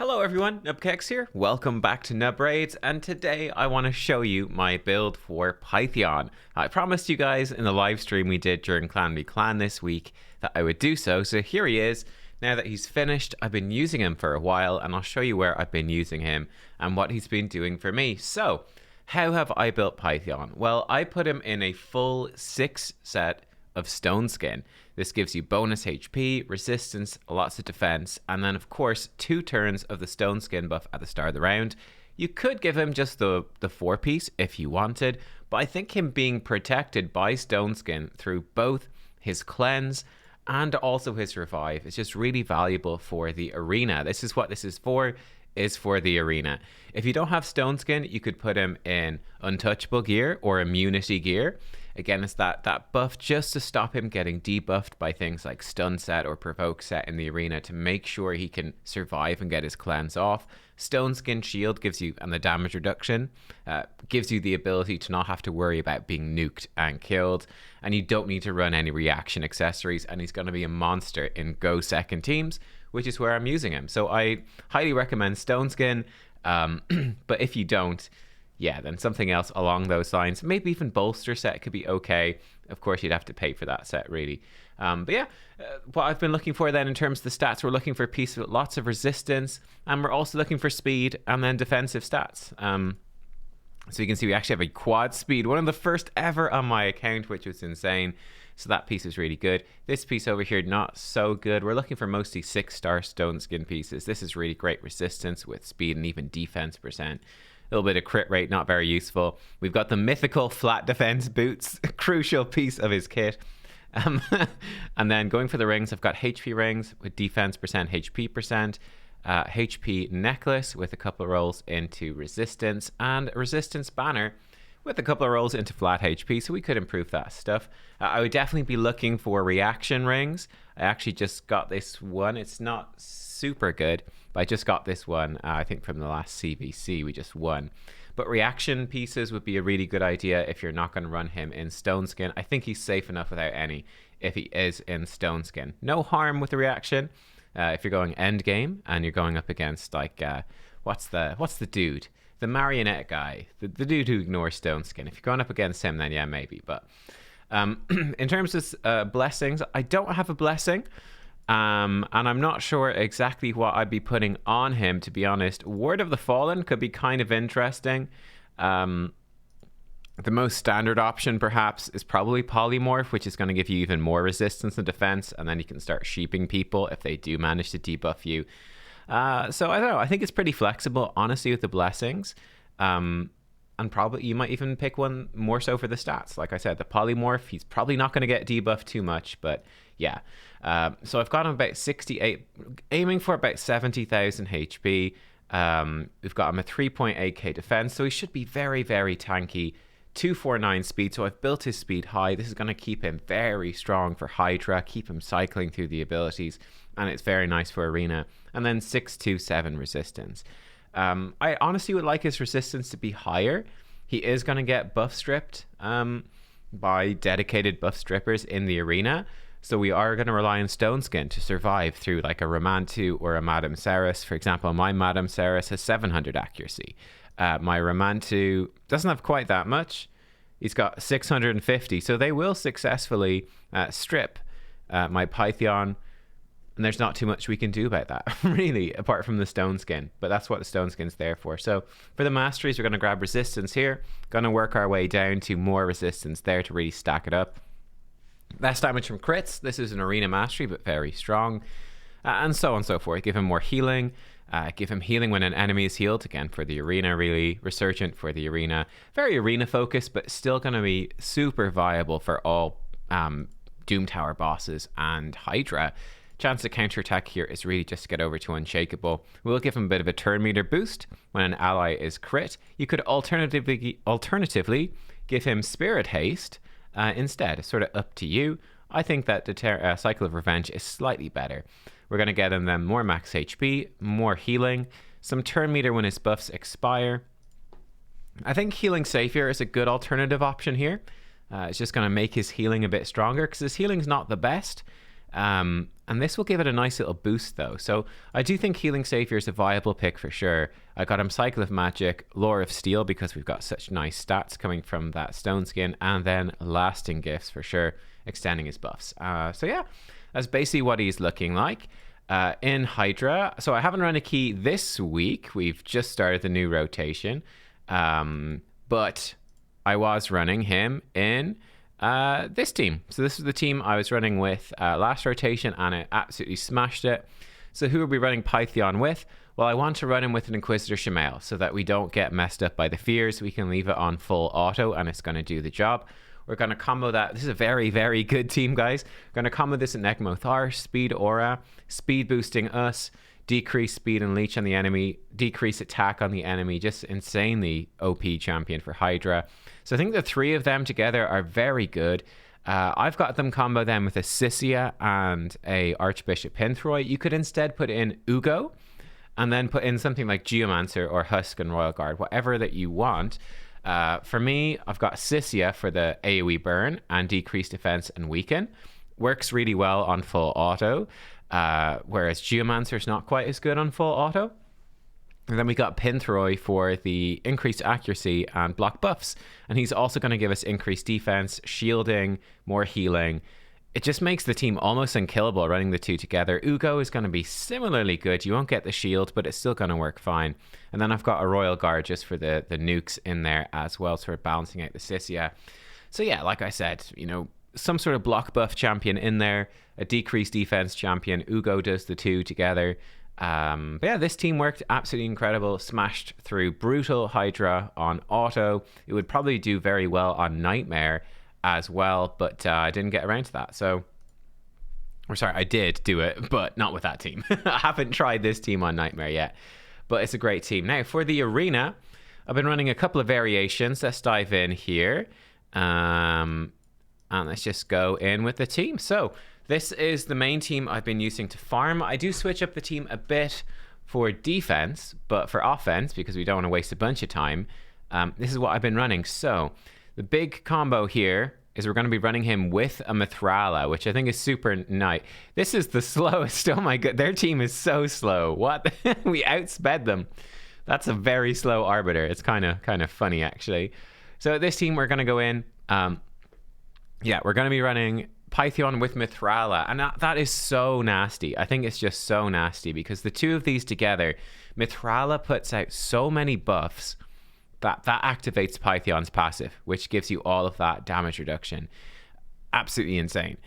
Hello everyone, nubkeks here. Welcome back to Nub Raids, and today I want to show you my build for Pythion. I promised you guys in the live stream we did during Clan v Clan this week that I would do so here he is. Now that he's finished, I've been using him for a while, and I'll show you where I've been using him and what he's been doing for me. So, how have I built Pythion? Well, I put him in a full 6 set of stone skin. This gives you bonus HP, resistance, lots of defense, and then of course 2 turns of the stone skin buff at the start of the round. You could give him just the 4 piece if you wanted, but I think him being protected by stone skin through both his cleanse and also his revive is just really valuable for the arena. This is what this is for the arena. If you don't have stone skin, you could put him in untouchable gear or immunity gear. Again, it's that buff just to stop him getting debuffed by things like stun set or provoke set in the arena to make sure he can survive and get his cleanse off. Stone skin shield gives you, and the damage reduction gives you the ability to not have to worry about being nuked and killed, and you don't need to run any reaction accessories, and he's going to be a monster in go second teams, which is where I'm using him. So I highly recommend stone skin, but if you don't, yeah, then something else along those lines. Maybe even bolster set could be okay. Of course, you'd have to pay for that set, really. But yeah, what I've been looking for then in terms of the stats, we're looking for a piece with lots of resistance, and we're also looking for speed and then defensive stats. So you can see we actually have a quad speed, one of the first ever on my account, which was insane. So that piece is really good. This piece over here, not so good. We're looking for mostly 6-star stone skin pieces. This is really great resistance with speed and even defense percent. A little bit of crit rate, not very useful. We've got the mythical flat defense boots, a crucial piece of his kit. And then going for the rings, I've got HP rings with defense percent, HP percent, HP necklace with a couple of rolls into resistance, and a resistance banner with a couple of rolls into flat HP, so we could improve that stuff. I would definitely be looking for reaction rings. I actually just got this one. It's not super good, but I just got this one, I think from the last CVC we just won. But reaction pieces would be a really good idea if you're not going to run him in stone skin. I think he's safe enough without any if he is in stone skin. No harm with the reaction if you're going end game and you're going up against like what's the dude? The marionette guy, the dude who ignores stone skin. If you're going up against him, then yeah, maybe. But in terms of blessings, I don't have a blessing. And I'm not sure exactly what I'd be putting on him, to be honest. Word of the Fallen could be kind of interesting. The most standard option, perhaps, is probably Polymorph, which is going to give you even more resistance and defense, and then you can start sheeping people if they do manage to debuff you. So I don't know. I think it's pretty flexible, honestly, with the blessings. And probably you might even pick one more so for the stats. Like I said, the Polymorph, he's probably not going to get debuffed too much, but yeah. So I've got him about 68, aiming for about 70,000 HP. We've got him a 3.8k defense, so he should be very, very tanky. 249 speed, so I've built his speed high. This is going to keep him very strong for Hydra, keep him cycling through the abilities, and it's very nice for arena. And then 627 resistance. I honestly would like his resistance to be higher. He is going to get buff stripped by dedicated buff strippers in the arena, so we are going to rely on stone skin to survive through like a Romantu or a Madame Ceres. For example, my Madame Ceres has 700 accuracy. My Romantu doesn't have quite that much. He's got 650, so they will successfully strip my Pythion, and there's not too much we can do about that, really, apart from the stone skin. But that's what the stone skin's there for. So for the masteries, we're going to grab resistance here. Going to work our way down to more resistance there to really stack it up. Less damage from crits. This is an arena mastery, but very strong. And so on and so forth. Give him more healing. Give him healing when an enemy is healed. Again, for the arena, really resurgent for the arena. Very arena focused, but still going to be super viable for all Doom Tower bosses and Hydra. Chance to counterattack here is really just to get over to Unshakable. We'll give him a bit of a turn meter boost when an ally is crit. You could alternatively give him Spirit Haste instead. It's sort of up to you. I think that the Cycle of Revenge is slightly better. We're going to get him then more max HP, more healing, some turn meter when his buffs expire. I think Healing Savior is a good alternative option here. It's just going to make his healing a bit stronger because his healing's not the best. And this will give it a nice little boost, though. So I do think Healing Savior is a viable pick for sure. I got him Cycle of Magic, Lore of Steel, because we've got such nice stats coming from that Stone Skin, and then Lasting Gifts for sure, extending his buffs. So yeah, that's basically what he's looking like. In Hydra, so I haven't run a key this week. We've just started the new rotation. But I was running him in this team. So this is the team I was running with last rotation, and I absolutely smashed it. So who are we running Pythion with? Well, I want to run him with an Inquisitor Shemael so that we don't get messed up by the fears. We can leave it on full auto and it's going to do the job. We're going to combo that. This is a very, very good team, guys. We're going to combo this in Nekmothar, Speed Aura, speed boosting us, decrease speed and leech on the enemy, decrease attack on the enemy. Just insanely OP champion for Hydra. So I think the three of them together are very good. I've got them combo them with a Sissia and a Archbishop Pinthroy. You could instead put in Ugo and then put in something like Geomancer or Husk and Royal Guard, whatever that you want. For me, I've got Sissia for the AoE burn and decreased defense and weaken. Works really well on full auto, whereas Geomancer is not quite as good on full auto. And then we got Pinthroy for the increased accuracy and block buffs. And he's also going to give us increased defense, shielding, more healing. It just makes the team almost unkillable running the two together. Ugo is going to be similarly good. You won't get the shield, but it's still going to work fine. And then I've got a Royal Guard just for the nukes in there as well, sort of balancing out the Sissia. So yeah, like I said, you know, some sort of block buff champion in there, a decreased defense champion. Ugo does the two together. But yeah, this team worked absolutely incredible. Smashed through brutal Hydra on auto. It would probably do very well on Nightmare as well, but I didn't get around to that. So, or sorry, I did do it, but not with that team. I haven't tried this team on Nightmare yet, but it's a great team. Now for the arena, I've been running a couple of variations. Let's dive in here, and let's just go in with the team. So this is the main team I've been using to farm. I do switch up the team a bit for defense, but for offense, because we don't want to waste a bunch of time, this is what I've been running. So the big combo here is we're going to be running him with a Mithrala, which I think is super nice. This is the slowest. Oh my god, their team is so slow. What? We outsped them. That's a very slow Arbiter. It's kind of funny, actually. So this team, we're going to go in. Yeah, we're going to be running Pythion with Mithrala, and that is so nasty. I think it's just so nasty because the two of these together, Mithrala puts out so many buffs that activates Pythion's passive, which gives you all of that damage reduction. Absolutely insane.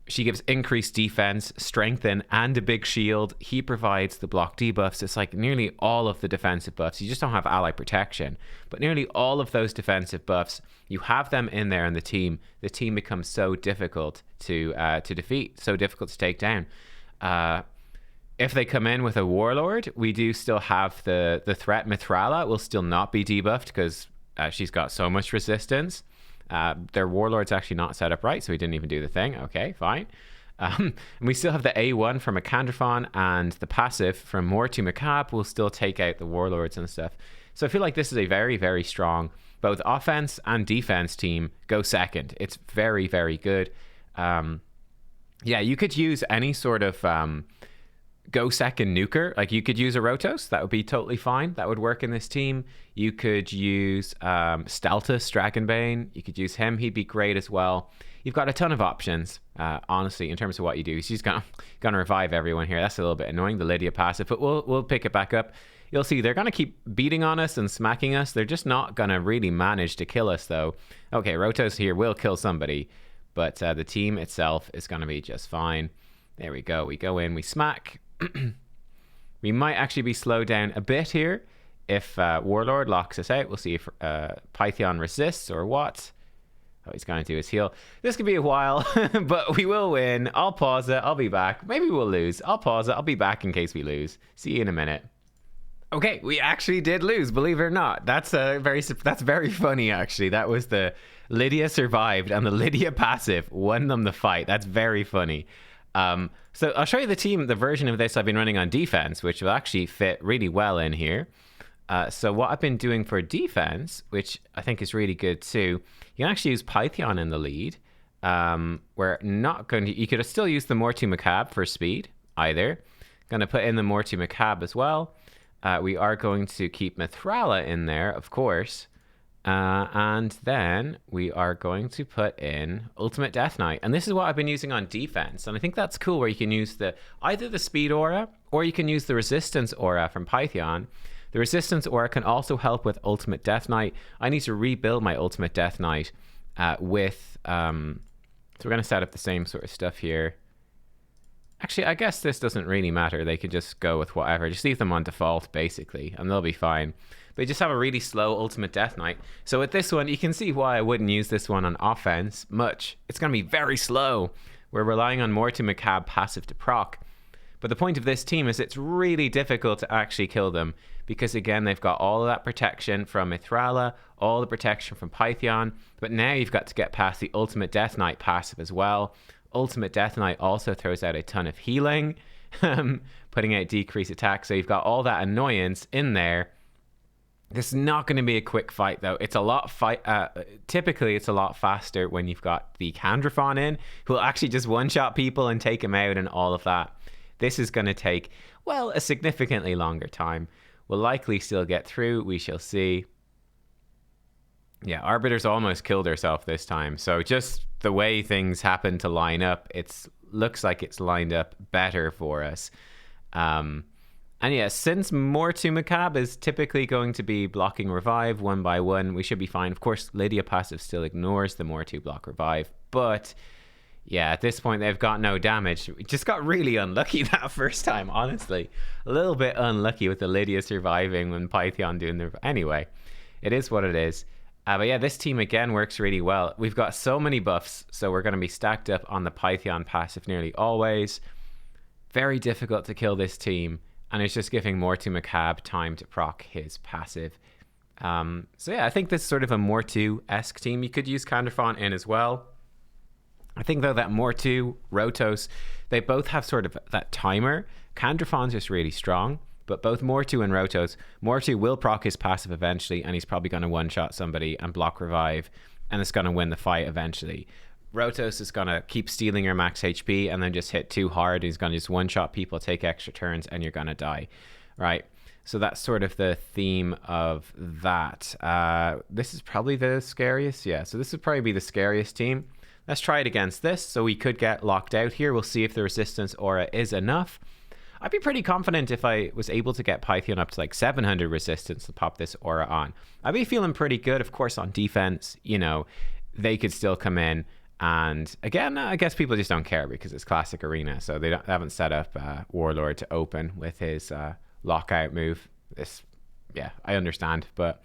She gives increased defense, strengthen, and a big shield. He provides the block debuffs. It's like nearly all of the defensive buffs. You just don't have ally protection, but nearly all of those defensive buffs, you have them in there in the team. The team becomes so difficult to defeat, so difficult to take down. If they come in with a Warlord, we do still have the threat. Mithrala will still not be debuffed because she's got so much resistance. Their Warlord's actually not set up right, so we didn't even do the thing. Okay, fine. And we still have the A1 from Acandrophon, and the passive from Mortu Macab will still take out the Warlords and stuff. So I feel like this is a very, very strong both offense and defense team. Go second. It's very, very good. Yeah, you could use any sort of go second nuker. Like you could use a Rotos, that would be totally fine. That would work in this team. You could use Steltus Dragonbane. You could use him. He'd be great as well. You've got a ton of options, honestly, in terms of what you do. She's gonna revive everyone here. That's a little bit annoying, the Lydia passive, but we'll pick it back up. You'll see they're gonna keep beating on us and smacking us. They're just not gonna really manage to kill us, though. Okay, Rotos here will kill somebody, but the team itself is gonna be just fine. There we go. We go in, we smack. We might actually be slowed down a bit here if Warlord locks us out. We'll see if Pythion resists or what. Oh, he's going to do his heal. This could be a while, but we will win. I'll pause it. I'll be back. Maybe we'll lose. I'll pause it. I'll be back in case we lose. See you in a minute. Okay, we actually did lose, believe it or not. That's very funny, actually. That was the Lydia survived, and the Lydia passive won them the fight. That's very funny. So I'll show you the version of this I've been running on defense, which will actually fit really well in here. So what I've been doing for defense, which I think is really good too, you can actually use Pythion in the lead. We're not going to... You could still use the Mortu Macabre for speed, either. Going to put in the Mortu Macabre as well. We are going to keep Mithrala in there, of course. And then we are going to put in Ultimate Death Knight. And this is what I've been using on defense. And I think that's cool, where you can use either the speed aura, or you can use the resistance aura from Pythion. The resistance aura can also help with Ultimate Death Knight. I need to rebuild my Ultimate Death Knight with... so we're going to set up the same sort of stuff here. Actually, I guess this doesn't really matter. They can just go with whatever. Just leave them on default, basically, and they'll be fine. They just have a really slow Ultimate Death Knight. So with this one, you can see why I wouldn't use this one on offense much. It's going to be very slow. We're relying on Mortu Macabre passive to proc. But the point of this team is it's really difficult to actually kill them, because again, they've got all of that protection from Mithrala, all the protection from Pythion, but now you've got to get past the Ultimate Death Knight passive as well. Ultimate Death Knight also throws out a ton of healing, putting out decreased attack, so you've got all that annoyance in there. This is not going to be a quick fight, though. It's a lot typically it's a lot faster when you've got the Candrafon in, who will actually just one-shot people and take them out and all of that. This is going to take, well, a significantly longer time. We'll likely still get through. We shall see. Yeah, Arbiter's almost killed herself this time. So just the way things happen to line up, it looks like it's lined up better for us. And yeah, since Mortu Macabre is typically going to be blocking revive one by one, we should be fine. Of course, Lydia passive still ignores the Mortu block revive, but yeah, at this point they've got no damage. We just got really unlucky that first time, honestly. A little bit unlucky with the Lydia surviving when Pythion doing the... Anyway, it is what it is. But yeah, this team again works really well. We've got so many buffs, so we're going to be stacked up on the Pythion passive nearly always. Very difficult to kill this team, and it's just giving Mortu Macabre time to proc his passive. So yeah, I think this is sort of a Mortu-esque team. You could use Candrafon in as well. I think, though, that Mortu, Rotos, they both have sort of that timer. Candrafon's just really strong, but both Mortu and Rotos, Mortu will proc his passive eventually, and he's probably going to one-shot somebody and block revive, and it's going to win the fight eventually. Rotos is going to keep stealing your max HP and then just hit too hard. He's going to just one-shot people, take extra turns, and you're going to die, right? So that's sort of the theme of that. This is probably the scariest. Yeah, so this would probably be the scariest team. Let's try it against this. So we could get locked out here. We'll see if the resistance aura is enough. I'd be pretty confident if I was able to get Pythion up to like 700 resistance to pop this aura on. I'd be feeling pretty good. Of course, on defense, you know, they could still come in. And again, I guess people just don't care because it's classic arena. So they haven't set up Warlord to open with his lockout move. Yeah, I understand. But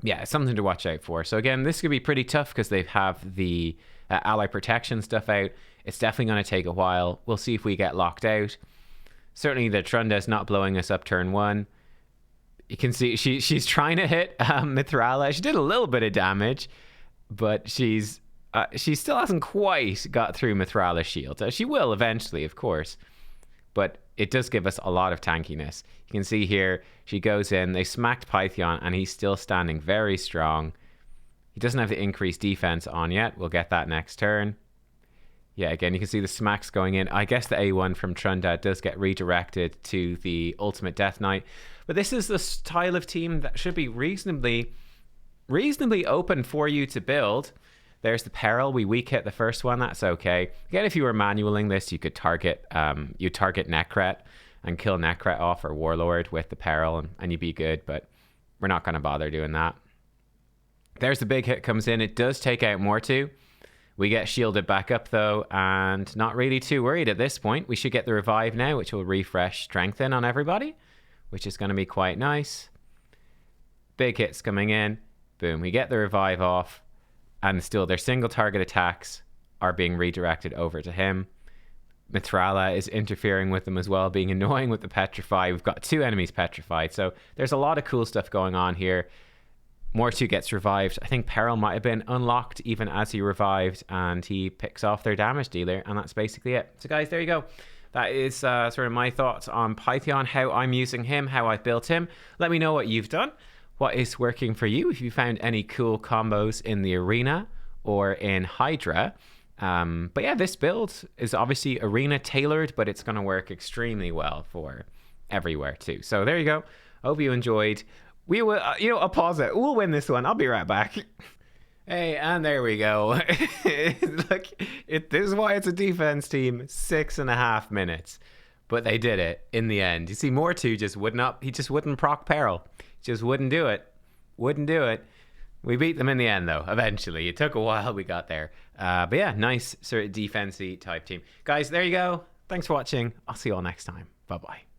yeah, it's something to watch out for. So again, this could be pretty tough because they have the ally protection stuff out. It's definitely going to take a while. We'll see if we get locked out. Certainly the Trunda's not blowing us up turn one. You can see she's trying to hit Mithrala. She did a little bit of damage, but she still hasn't quite got through Mithrala's shield. She will eventually, of course, but it does give us a lot of tankiness. You can see here, she goes in, they smacked Pythion, and he's still standing very strong. He doesn't have the increased defense on yet. We'll get that next turn. Yeah, again, you can see the smacks going in. I guess the A1 from Trunda does get redirected to the Ultimate Death Knight. But this is the style of team that should be reasonably open for you to build. There's the Peril. We weak hit the first one. That's okay. Again, if you were manualing this, you could target Necret and kill Necret off or Warlord with the Peril, and you'd be good, but we're not going to bother doing that. There's the big hit comes in. It does take out Mortu. We get shielded back up, though, and not really too worried at this point. We should get the revive now, which will refresh strengthen on everybody, which is going to be quite nice. Big hits coming in. Boom. We get the revive off, and still their single target attacks are being redirected over to him. Mithrala is interfering with them as well, being annoying with the Petrify. We've got 2 enemies petrified, so there's a lot of cool stuff going on here. Mortu gets revived. I think Peril might have been unlocked even as he revived, and he picks off their damage dealer, and that's basically it. So guys, there you go. That is sort of my thoughts on Pythion, how I'm using him, how I've built him. Let me know what you've done, what is working for you, if you found any cool combos in the arena, or in Hydra. But yeah, this build is obviously arena tailored, but it's going to work extremely well for everywhere too. So there you go. Hope you enjoyed. We will, I'll pause it. We'll win this one. I'll be right back. Hey, and there we go. Look, this is why it's a defense team. 6.5 minutes. But they did it in the end. You see, Mortu just he just wouldn't proc Peril. Just wouldn't do it. Wouldn't do it. We beat them in the end, though, eventually. It took a while, we got there. But yeah, nice sort of defense-y type team. Guys, there you go. Thanks for watching. I'll see you all next time. Bye-bye.